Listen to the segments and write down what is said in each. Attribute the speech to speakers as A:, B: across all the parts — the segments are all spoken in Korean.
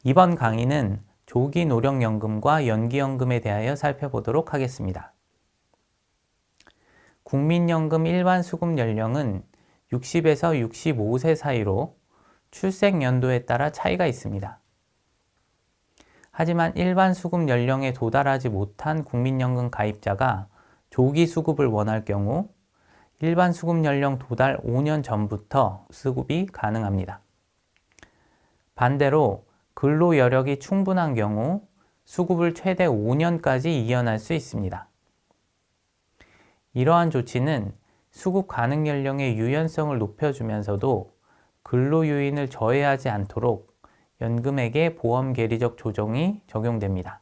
A: 이번 강의는 조기노령연금과 연기연금에 대하여 살펴보도록 하겠습니다. 국민연금 일반 수급 연령은 60에서 65세 사이로 출생 연도에 따라 차이가 있습니다. 하지만 일반 수급 연령에 도달하지 못한 국민연금 가입자가 조기 수급을 원할 경우 일반 수급 연령 도달 5년 전부터 수급이 가능합니다. 반대로 근로 여력이 충분한 경우 수급을 최대 5년까지 이어날 수 있습니다. 이러한 조치는 수급 가능 연령의 유연성을 높여주면서도 근로 요인을 저해하지 않도록 연금액의 보험 계리적 조정이 적용됩니다.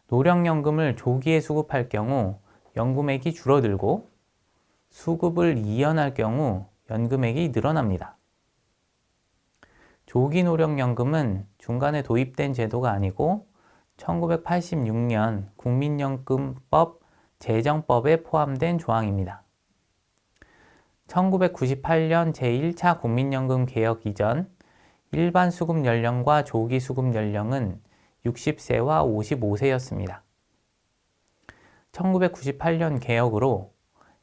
A: 노령연금을 조기에 수급할 경우 연금액이 줄어들고 수급을 이연할 경우 연금액이 늘어납니다. 조기노령연금은 중간에 도입된 제도가 아니고 1986년 국민연금법 제정법에 포함된 조항입니다. 1998년 제1차 국민연금 개혁 이전 일반 수급 연령과 조기 수급 연령은 60세와 55세였습니다. 1998년 개혁으로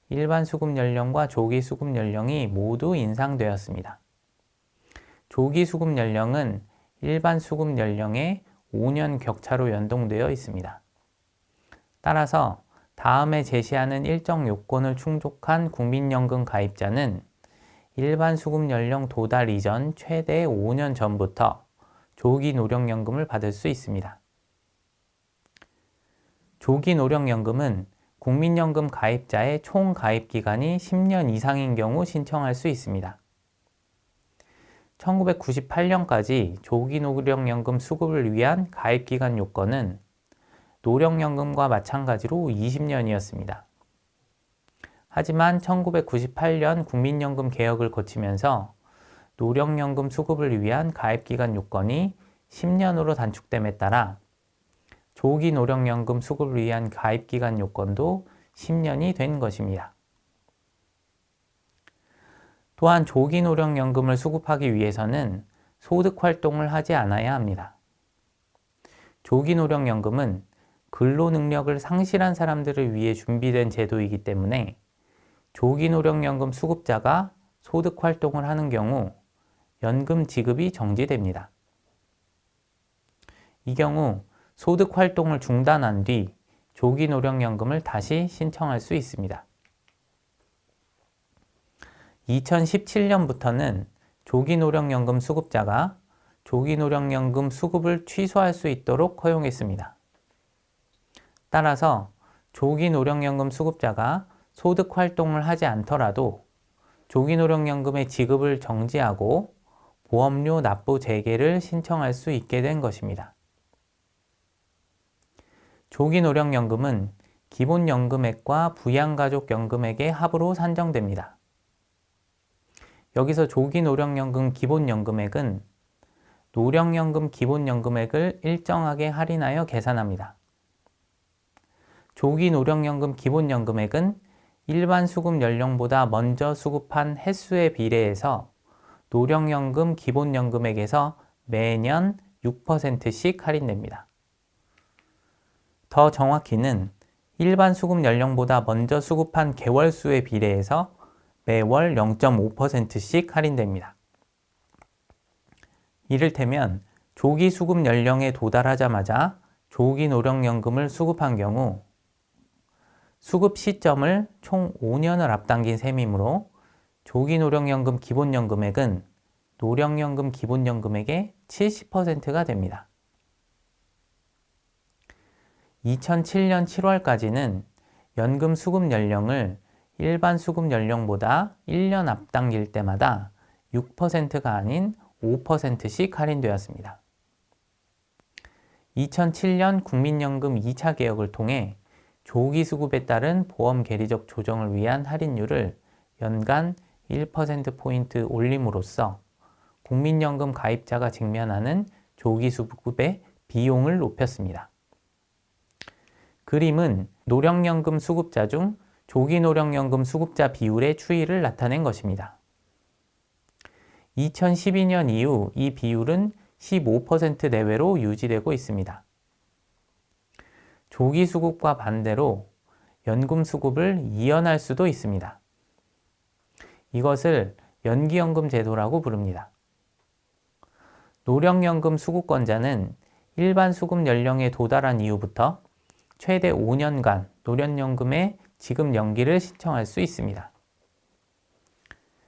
A: 일반 수급 연령과 조기 수급 연령이 모두 인상되었습니다. 조기 수급 연령은 일반 수급 연령의 5년 격차로 연동되어 있습니다. 따라서 다음에 제시하는 일정 요건을 충족한 국민연금 가입자는 일반 수급 연령 도달 이전 최대 5년 전부터 조기 노령연금을 받을 수 있습니다. 조기 노령연금은 국민연금 가입자의 총 가입 기간이 10년 이상인 경우 신청할 수 있습니다. 1998년까지 조기 노령연금 수급을 위한 가입기간 요건은 노령연금과 마찬가지로 20년이었습니다. 하지만 1998년 국민연금 개혁을 거치면서 노령연금 수급을 위한 가입기간 요건이 10년으로 단축됨에 따라 조기 노령연금 수급을 위한 가입기간 요건도 10년이 된 것입니다. 또한 조기 노령연금을 수급하기 위해서는 소득활동을 하지 않아야 합니다. 조기 노령연금은 근로능력을 상실한 사람들을 위해 준비된 제도이기 때문에 조기 노령연금 수급자가 소득활동을 하는 경우 연금 지급이 정지됩니다. 이 경우 소득활동을 중단한 뒤 조기 노령연금을 다시 신청할 수 있습니다. 2017년부터는 조기노령연금 수급자가 조기노령연금 수급을 취소할 수 있도록 허용했습니다. 따라서 조기노령연금 수급자가 소득활동을 하지 않더라도 조기노령연금의 지급을 정지하고 보험료 납부 재개를 신청할 수 있게 된 것입니다. 조기노령연금은 기본연금액과 부양가족연금액의 합으로 산정됩니다. 여기서 조기노령연금 기본연금액은 노령연금 기본연금액을 일정하게 할인하여 계산합니다. 조기노령연금 기본연금액은 일반 수급 연령보다 먼저 수급한 횟수에 비례해서 노령연금 기본연금액에서 매년 6%씩 할인됩니다. 더 정확히는 일반 수급 연령보다 먼저 수급한 개월수에 비례해서 매월 0.5%씩 할인됩니다. 이를테면 조기 수급 연령에 도달하자마자 조기 노령연금을 수급한 경우 수급 시점을 총 5년을 앞당긴 셈이므로 조기 노령연금 기본연금액은 노령연금 기본연금액의 70%가 됩니다. 2007년 7월까지는 연금 수급 연령을 일반 수급 연령보다 1년 앞당길 때마다 6%가 아닌 5%씩 할인되었습니다. 2007년 국민연금 2차 개혁을 통해 조기 수급에 따른 보험 계리적 조정을 위한 할인율을 연간 1%포인트 올림으로써 국민연금 가입자가 직면하는 조기 수급의 비용을 높였습니다. 그림은 노령연금 수급자 중 조기 노령연금 수급자 비율의 추이를 나타낸 것입니다. 2012년 이후 이 비율은 15% 내외로 유지되고 있습니다. 조기 수급과 반대로 연금 수급을 이연할 수도 있습니다. 이것을 연기연금 제도라고 부릅니다. 노령연금 수급권자는 일반 수급 연령에 도달한 이후부터 최대 5년간 노령연금의 지급 연기를 신청할 수 있습니다.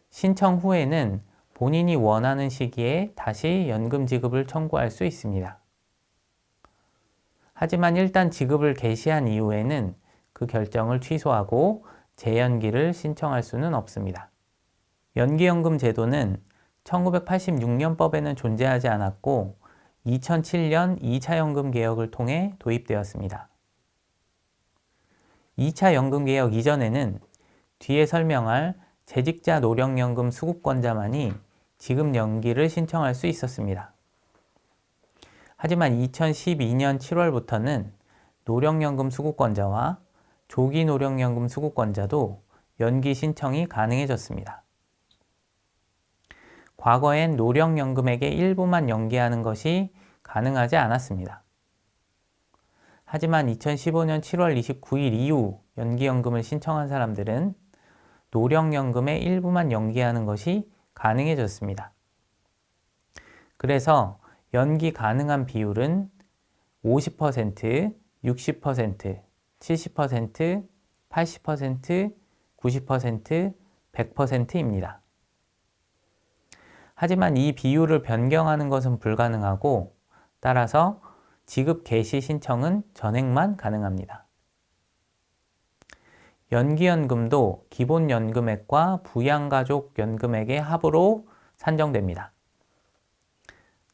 A: 신청 후에는 본인이 원하는 시기에 다시 연금 지급을 청구할 수 있습니다. 하지만 일단 지급을 개시한 이후에는 그 결정을 취소하고 재연기를 신청할 수는 없습니다. 연기연금 제도는 1986년법에는 존재하지 않았고 2007년 2차 연금 개혁을 통해 도입되었습니다. 2차 연금 개혁 이전에는 뒤에 설명할 재직자 노령연금 수급권자만이 지급 연기를 신청할 수 있었습니다. 하지만 2012년 7월부터는 노령연금 수급권자와 조기 노령연금 수급권자도 연기 신청이 가능해졌습니다. 과거엔 노령연금액의 일부만 연기하는 것이 가능하지 않았습니다. 하지만 2015년 7월 29일 이후 연기연금을 신청한 사람들은 노령연금의 일부만 연기하는 것이 가능해졌습니다. 그래서 연기 가능한 비율은 50%, 60%, 70%, 80%, 90%, 100%입니다. 하지만 이 비율을 변경하는 것은 불가능하고 따라서 지급 개시 신청은 전액만 가능합니다. 연기연금도 기본연금액과 부양가족연금액의 합으로 산정됩니다.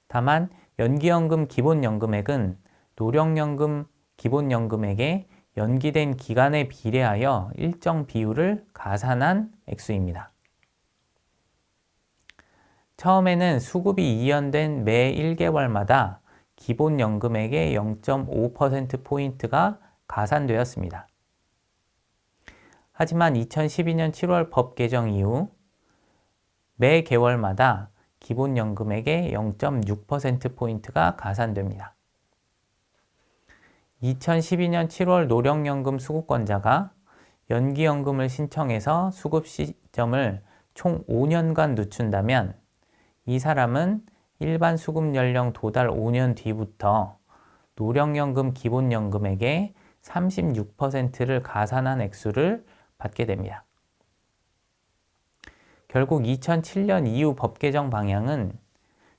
A: 다만 연기연금 기본연금액은 노령연금 기본연금액에 연기된 기간에 비례하여 일정 비율을 가산한 액수입니다. 처음에는 수급이 이연된 매 1개월마다 기본연금액의 0.5%포인트가 가산되었습니다. 하지만 2012년 7월 법 개정 이후 매 개월마다 기본연금액의 0.6%포인트가 가산됩니다. 2012년 7월 노령연금 수급권자가 연기연금을 신청해서 수급 시점을 총 5년간 늦춘다면 이 사람은 일반 수급 연령 도달 5년 뒤부터 노령연금 기본연금액의 36%를 가산한 액수를 받게 됩니다. 결국 2007년 이후 법 개정 방향은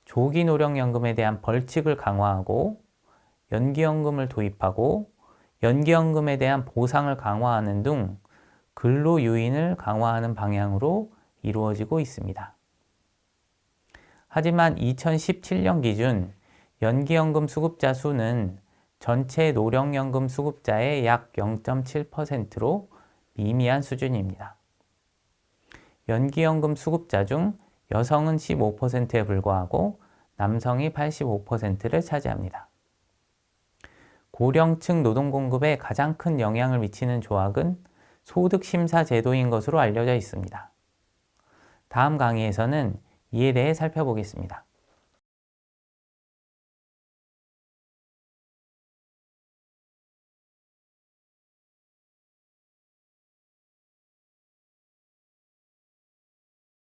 A: 조기 노령연금에 대한 벌칙을 강화하고 연기연금을 도입하고 연기연금에 대한 보상을 강화하는 등 근로 요인을 강화하는 방향으로 이루어지고 있습니다. 하지만 2017년 기준 연기연금 수급자 수는 전체 노령연금 수급자의 약 0.7%로 미미한 수준입니다. 연기연금 수급자 중 여성은 15%에 불과하고 남성이 85%를 차지합니다. 고령층 노동공급에 가장 큰 영향을 미치는 조항은 소득심사 제도인 것으로 알려져 있습니다. 다음 강의에서는 이에 대해 살펴보겠습니다.